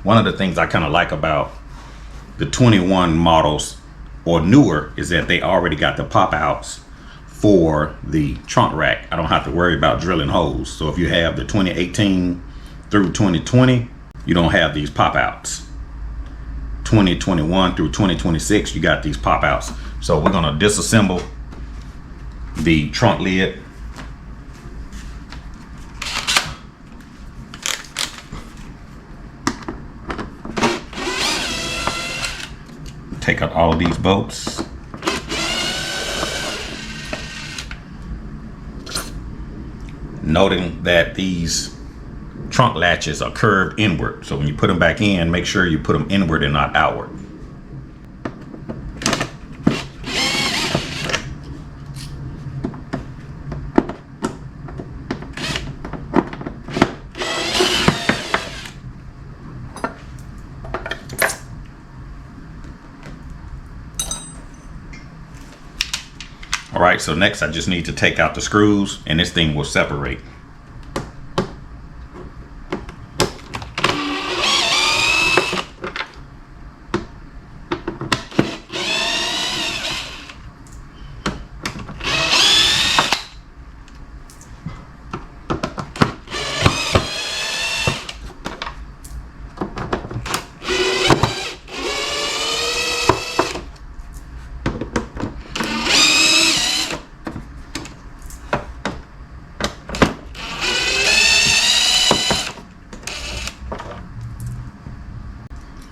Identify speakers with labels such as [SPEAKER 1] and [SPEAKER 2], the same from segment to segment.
[SPEAKER 1] One of the things I kind of like about the 21 models or newer is that they already got the pop outs for the trunk rack. I don't have to worry about drilling holes. So if you have the 2018 through 2020, you don't have these pop outs. 2021 through 2026, you got these pop outs. So we're gonna disassemble the trunk lid. Take out all of these bolts. Noting that these trunk latches are curved inward. So when you put them back in, make sure you put them inward and not outward. All right, so next I just need to take out the screws and this thing will separate.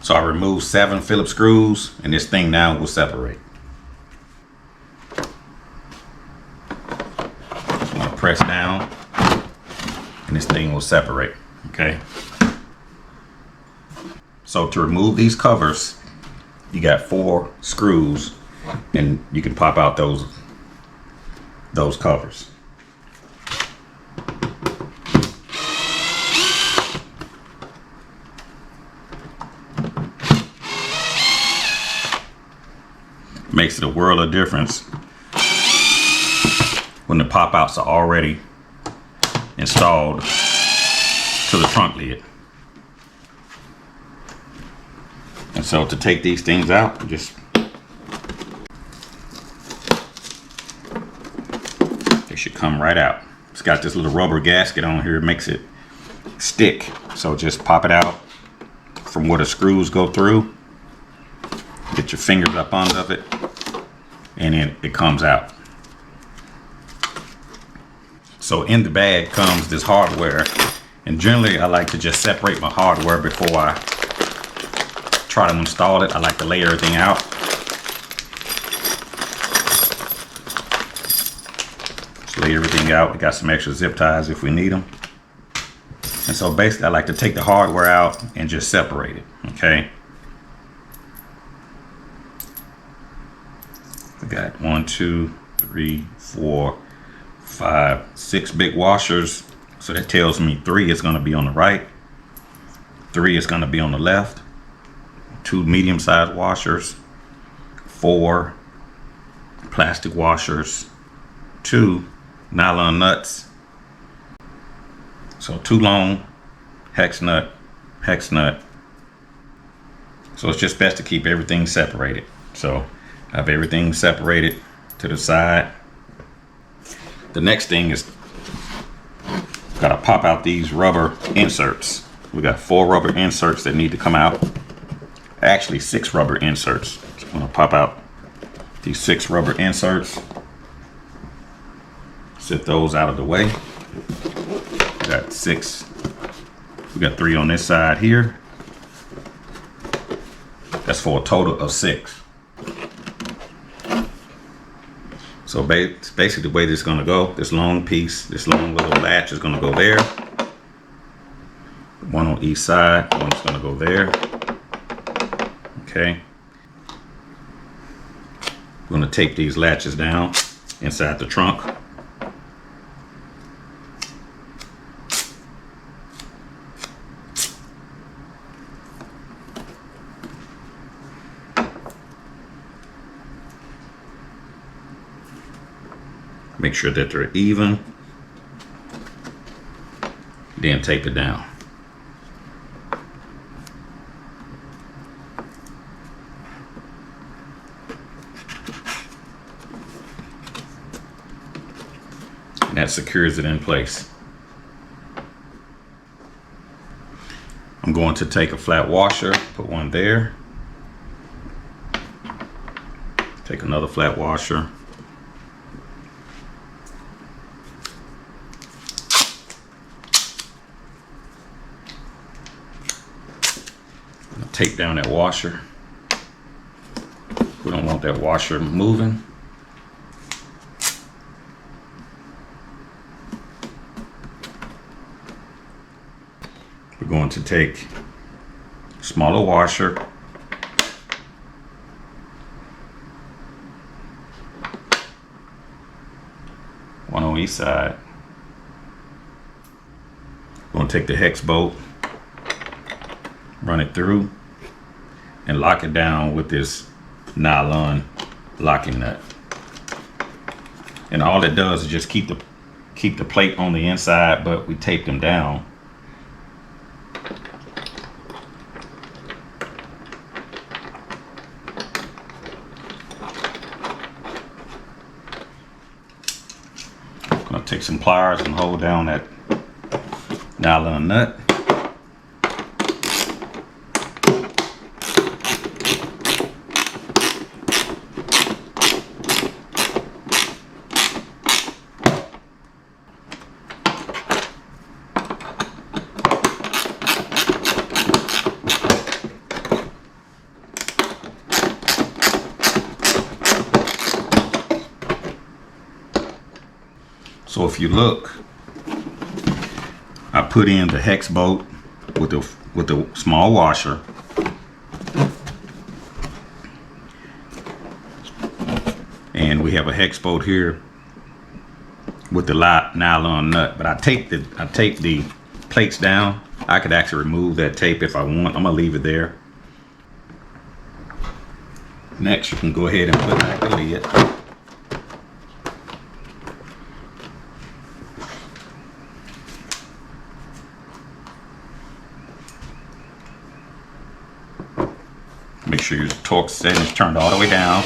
[SPEAKER 1] So I removed 7 Phillips screws and this thing now will separate. I'm gonna press down and this thing will separate, okay? So to remove these covers, you got 4 screws and you can pop out those covers. Makes it a world of difference when the pop outs are already installed to the trunk lid. And so to take these things out, just they should come right out. It's got this little rubber gasket on here, it makes it stick. So just pop it out from where the screws go through. Get your fingers up under it and then it comes out. So in the bag comes this hardware, and generally I like to just separate my hardware before I try to install it. I like to lay everything out. Just lay everything out. We got some extra zip ties if we need them. And so basically I like to take the hardware out and just separate it, okay? We got 1, 2, 3, 4, 5, 6 big washers. So that tells me 3 is going to be on the right, 3 is going to be on the left, 2 medium-sized washers, 4 plastic washers, 2 nylon nuts. So 2 long hex nut, hex nut. So it's just best to keep everything separated. So I have everything separated to the side. The next thing is gotta pop out these rubber inserts. We got 4 rubber inserts that need to come out. Actually 6 rubber inserts. So I'm gonna pop out these 6 rubber inserts. Set those out of the way. We got 6. We got 3 on this side here. That's for a total of 6. So basically the way this is going to go, this long piece, this long little latch is going to go there. One on each side, one's going to go there. Okay. We're going to tape these latches down inside the trunk. Make sure that they're even, then tape it down. and that secures it in place. I'm going to take a flat washer, put one there, take another flat washer, tape down that washer. We don't want that washer moving. We're going to take a smaller washer, one on each side. We're going to take the hex bolt, run it through, and lock it down with this nylon locking nut. And all it does is just keep the plate on the inside, but we tape them down. I'm gonna take some pliers and hold down that nylon nut. So if you look, I put in the hex bolt with the small washer. And we have a hex bolt here with the nylon nut, but I tape the plates down. I could actually remove that tape if I want. I'm gonna leave it there. Next, you can go ahead and put back the lid. Make sure your torque setting is turned all the way down.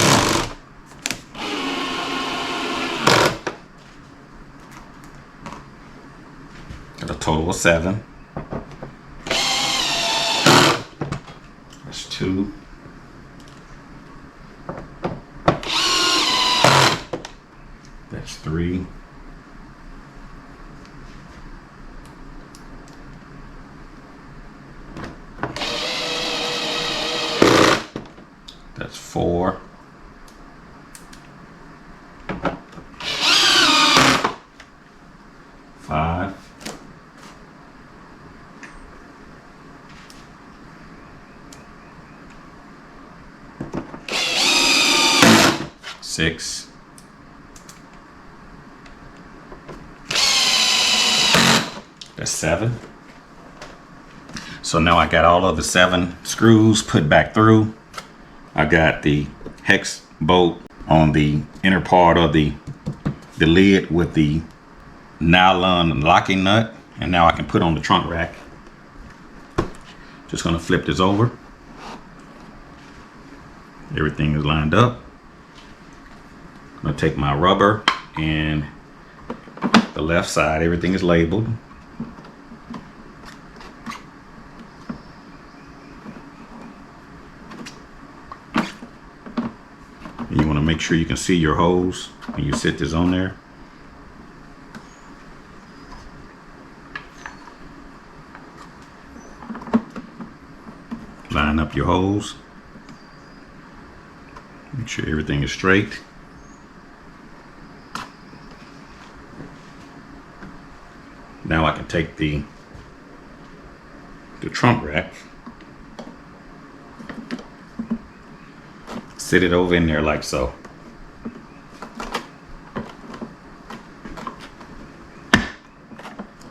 [SPEAKER 1] Got a total of 7. That's 2. That's 3. That's 4. 5. 6. That's 7. So now I got all of the 7 screws put back through. I got the hex bolt on the inner part of the lid with the nylon locking nut, and now I can put on the trunk rack. Just gonna flip this over. Everything is lined up. I'm gonna take my rubber, and the left side, everything is labeled. You want to make sure you can see your holes when you sit this on there. Line up your holes. Make sure everything is straight. Now I can take the trunk rack, sit it over in there like so.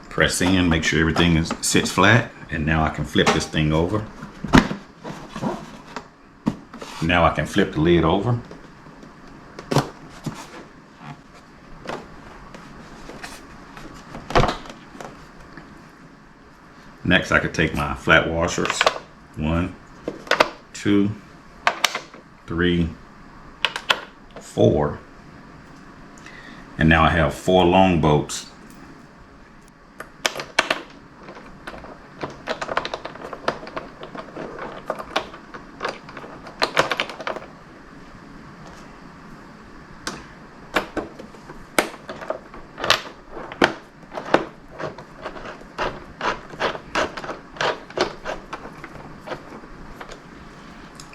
[SPEAKER 1] Press in, make sure everything sits flat, and now I can flip this thing over. Now I can flip the lid over. Next, I could take my flat washers. 1, 2, 3, 4. And now I have 4 long bolts.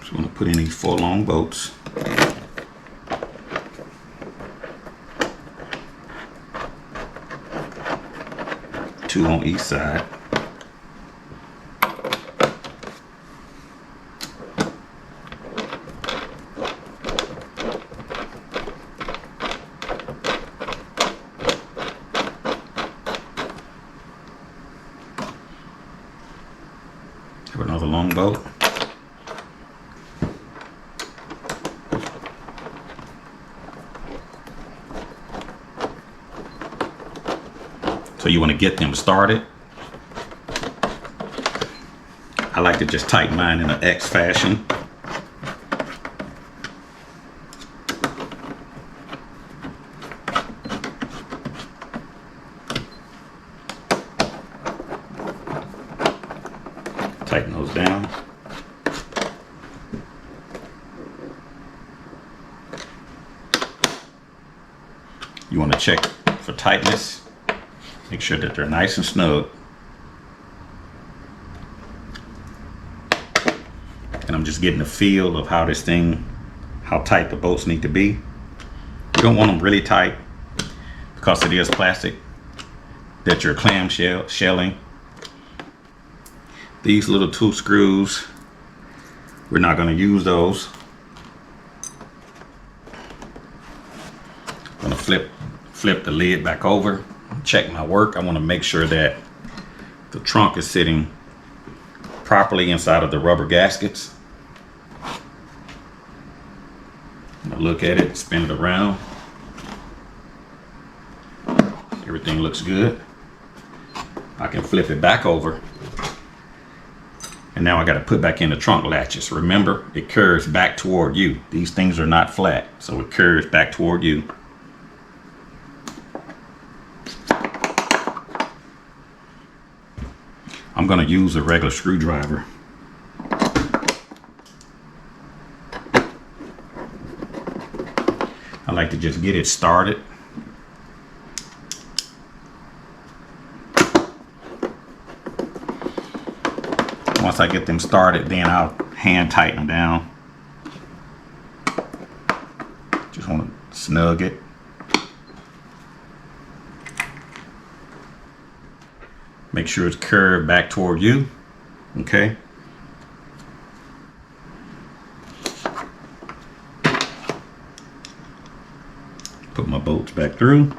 [SPEAKER 1] So I'm going to put in these 4 long bolts. Two on each side. Have another long bolt. So you want to get them started. I like to just tighten mine in an X fashion. Tighten those down. You want to check for tightness. Make sure that they're nice and snug. And I'm just getting a feel of how this thing, how tight the bolts need to be. You don't want them really tight because it is plastic that you're clamshelling. These little 2 screws, we're not going to use those. I'm going to flip the lid back over. Check my work. I want to make sure that the trunk is sitting properly inside of the rubber gaskets. I'm gonna look at it, spin it around. Everything looks good. I can flip it back over. And now I got to put back in the trunk latches. Remember, it curves back toward you. These things are not flat, so it curves back toward you. I'm going to use a regular screwdriver. I like to just get it started. Once I get them started, then I'll hand tighten them down. Just want to snug it. Make sure it's curved back toward you. Okay. Put my bolts back through.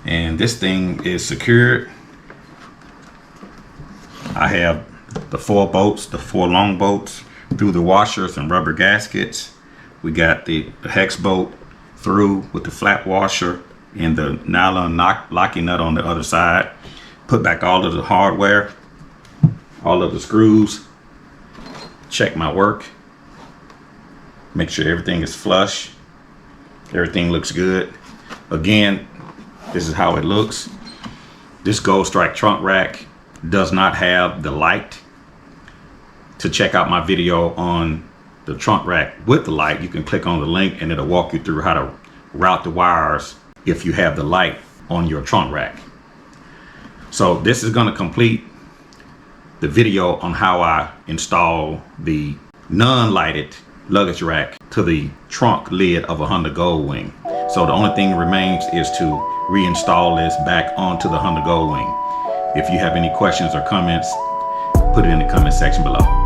[SPEAKER 1] And this thing is secured. I have the 4 bolts, the 4 long bolts through the washers and rubber gaskets. We got the hex bolt through with the flat washer and the nylon locking nut on the other side. Put back all of the hardware, all of the screws. Check my work. Make sure everything is flush. Everything looks good. Again, this is how it looks. This Goldstrike trunk rack does not have the light. To check out my video on the trunk rack with the light, you can click on the link and it'll walk you through how to route the wires if you have the light on your trunk rack. So this is going to complete the video on how I install the non-lighted luggage rack to the trunk lid of a Honda Goldwing. So the only thing remains is to reinstall this back onto the Honda Goldwing. If you have any questions or comments, put it in the comment section below.